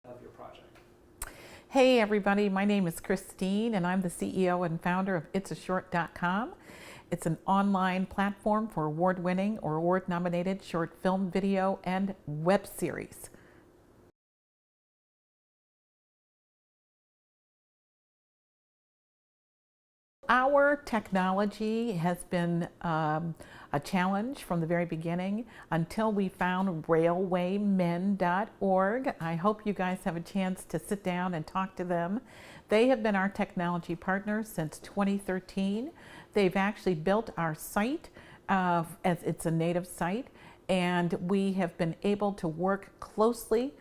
of your project. Hey everybody, my name is Christine and I'm the CEO and founder of itsashort.com. It's an online platform for award-winning or award-nominated short film, video, and web series. Our technology has been a challenge from the very beginning until we found Railwaymen.org. I hope you guys have a chance to sit down and talk to them. They have been our technology partner since 2013. They've actually built our site as it's a native site, and we have been able to work closely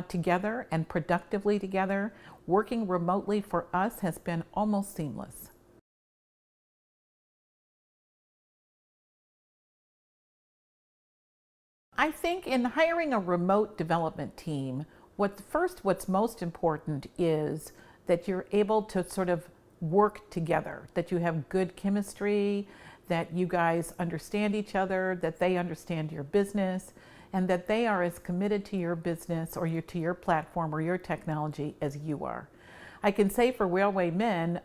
together and productively together. Working remotely for us has been almost seamless. I think in hiring a remote development team, what's most important is that you're able to sort of work together, that you have good chemistry, that you guys understand each other, that they understand your business, and that they are as committed to your business or to your platform or your technology as you are. I can say for Railwaymen,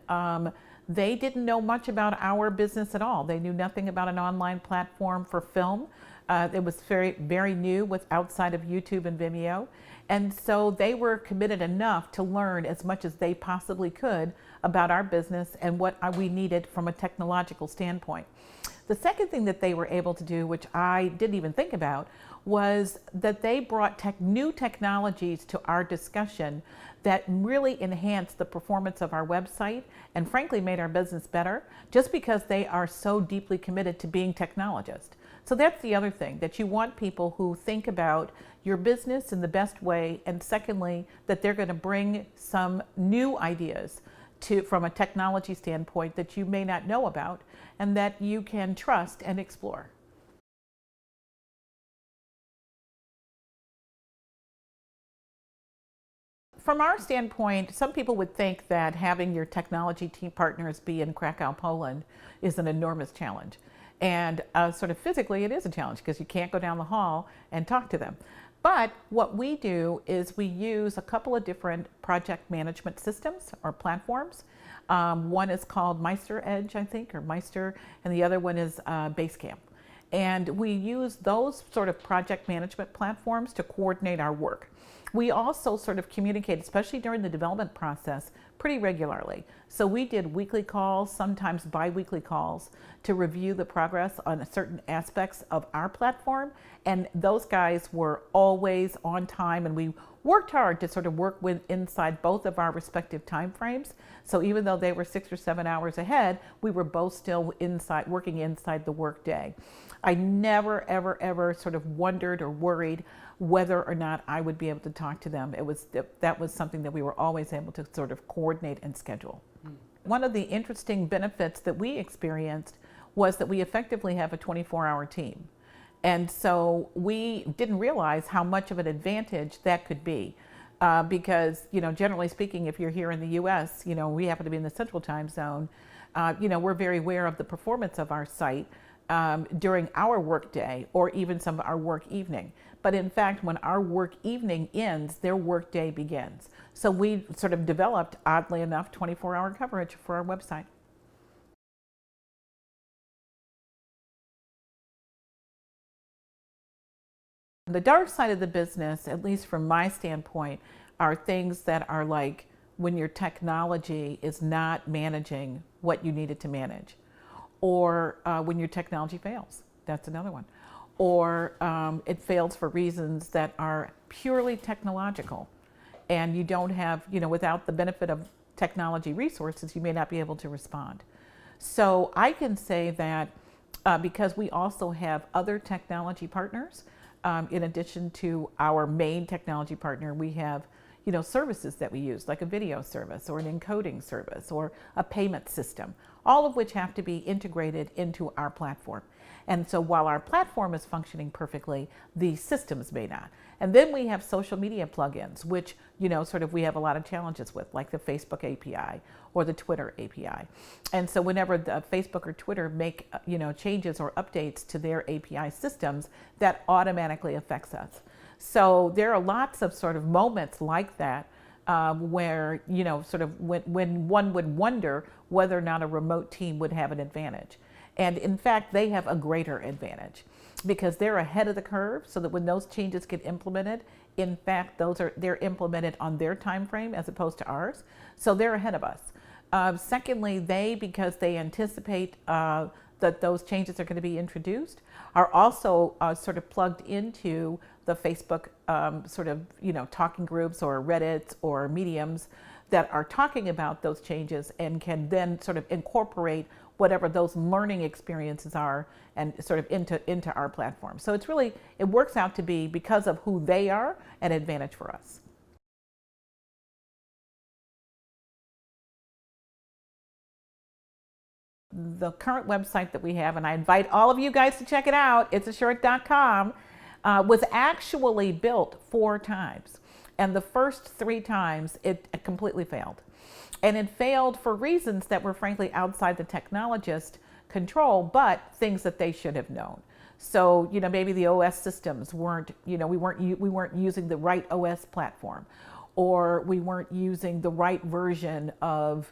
they didn't know much about our business at all. They knew nothing about an online platform for film. It was very new with outside of YouTube and Vimeo. And so they were committed enough to learn as much as they possibly could about our business and what we needed from a technological standpoint. The second thing that they were able to do, which I didn't even think about, was that they brought new technologies to our discussion that really enhanced the performance of our website and frankly made our business better, just because they are so deeply committed to being technologists. So that's the other thing, that you want people who think about your business in the best way, and secondly, that they're going to bring some new ideas from a technology standpoint that you may not know about and that you can trust and explore. From our standpoint, some people would think that having your technology team partners be in Krakow, Poland is an enormous challenge. And sort of physically, it is a challenge because you can't go down the hall and talk to them. But what we do is we use a couple of different project management systems or platforms. One is called Meister Edge, I think, or Meister, and the other one is Basecamp. And we use those sort of project management platforms to coordinate our work. We also sort of communicate, especially during the development process, pretty regularly. So we did weekly calls, sometimes bi-weekly calls, to review the progress on certain aspects of our platform. And those guys were always on time, and we worked hard to sort of work inside both of our respective time frames. So even though they were 6 or 7 hours ahead, we were both still working inside the work day. I never, ever sort of wondered or worried whether or not I would be able to talk to them. That was something that we were always able to sort of coordinate and schedule. One of the interesting benefits that we experienced was that we effectively have a 24-hour team. And so we didn't realize how much of an advantage that could be. Because, generally speaking, if you're here in the US, we happen to be in the central time zone, we're very aware of the performance of our site during our work day or even some of our work evening. But in fact, when our work evening ends, their work day begins. So we sort of developed, oddly enough, 24-hour coverage for our website. The dark side of the business, at least from my standpoint, are things that are like when your technology is not managing what you need it to manage, or when your technology fails. That's another one. Or it fails for reasons that are purely technological, and you don't have, without the benefit of technology resources, you may not be able to respond. So I can say that because we also have other technology partners, in addition to our main technology partner, we have services that we use, like a video service or an encoding service or a payment system, all of which have to be integrated into our platform. And so while our platform is functioning perfectly, the systems may not. And then we have social media plugins, which, sort of we have a lot of challenges with, like the Facebook API or the Twitter API. And so whenever the Facebook or Twitter make, changes or updates to their API systems, that automatically affects us. So there are lots of sort of moments like that where, sort of when one would wonder whether or not a remote team would have an advantage. And in fact, they have a greater advantage because they're ahead of the curve, so that when those changes get implemented, in fact, they're implemented on their time frame as opposed to ours. So they're ahead of us. Secondly, because they anticipate that those changes are going to be introduced, are also sort of plugged into the Facebook sort of, talking groups or Reddits or mediums that are talking about those changes and can then sort of incorporate whatever those learning experiences are and sort of into our platform. So it works out to be, because of who they are, an advantage for us. The current website that we have, and I invite all of you guys to check it out, itsashort.com, was actually built 4 times. And the first 3 times it completely failed. And it failed for reasons that were frankly outside the technologist control, but things that they should have known. So, maybe the OS systems weren't, we weren't using the right OS platform, or we weren't using the right version of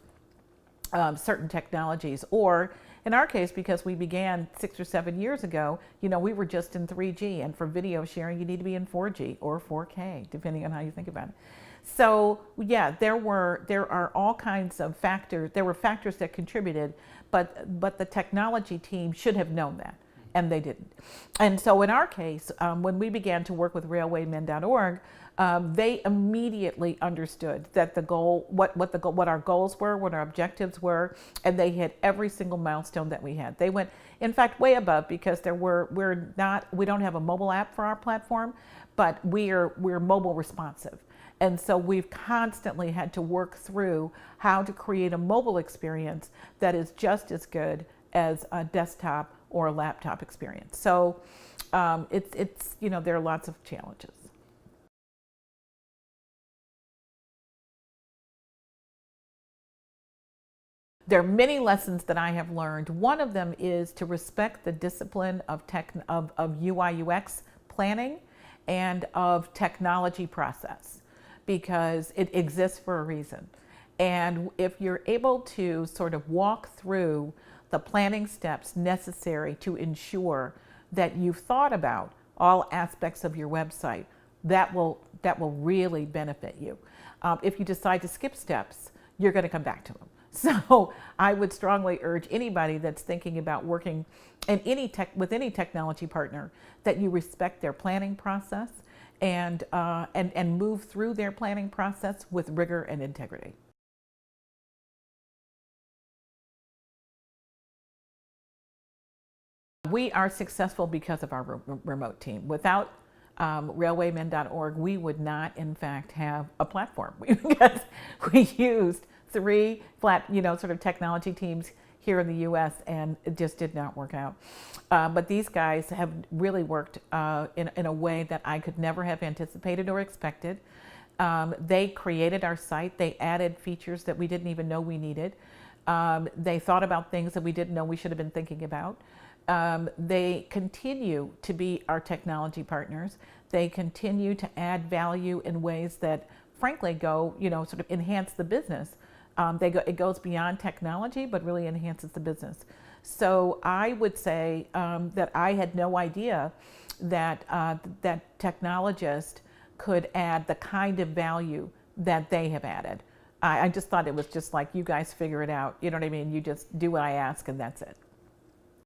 certain technologies, or in our case, because we began 6 or 7 years ago, we were just in 3G, and for video sharing, you need to be in 4G or 4K, depending on how you think about it. So yeah, there are all kinds of factors. There were factors that contributed, but the technology team should have known that, and they didn't. And so in our case, when we began to work with Railwaymen.org, they immediately understood that the goal, what our goals were, what our objectives were, and they hit every single milestone that we had. They went, in fact, way above, because we don't have a mobile app for our platform, but we're mobile responsive. And so we've constantly had to work through how to create a mobile experience that is just as good as a desktop or a laptop experience. So there are lots of challenges. There are many lessons that I have learned. One of them is to respect the discipline of UI UX planning and of technology process, because it exists for a reason. And if you're able to sort of walk through the planning steps necessary to ensure that you've thought about all aspects of your website, that will really benefit you. If you decide to skip steps, you're going to come back to them. So I would strongly urge anybody that's thinking about working with any technology partner that you respect their planning process and move through their planning process with rigor and integrity. We are successful because of our remote team. Without Railwaymen.org, we would not, in fact, have a platform, because we used 3 flat, sort of technology teams here in the U.S., and it just did not work out. But these guys have really worked in a way that I could never have anticipated or expected. They created our site. They added features that we didn't even know we needed. They thought about things that we didn't know we should have been thinking about. They continue to be our technology partners. They continue to add value in ways that, frankly, sort of enhance the business. It goes beyond technology, but really enhances the business. So I would say that I had no idea that that technologists could add the kind of value that they have added. I just thought it was just like, you guys figure it out. You know what I mean? You just do what I ask, and that's it.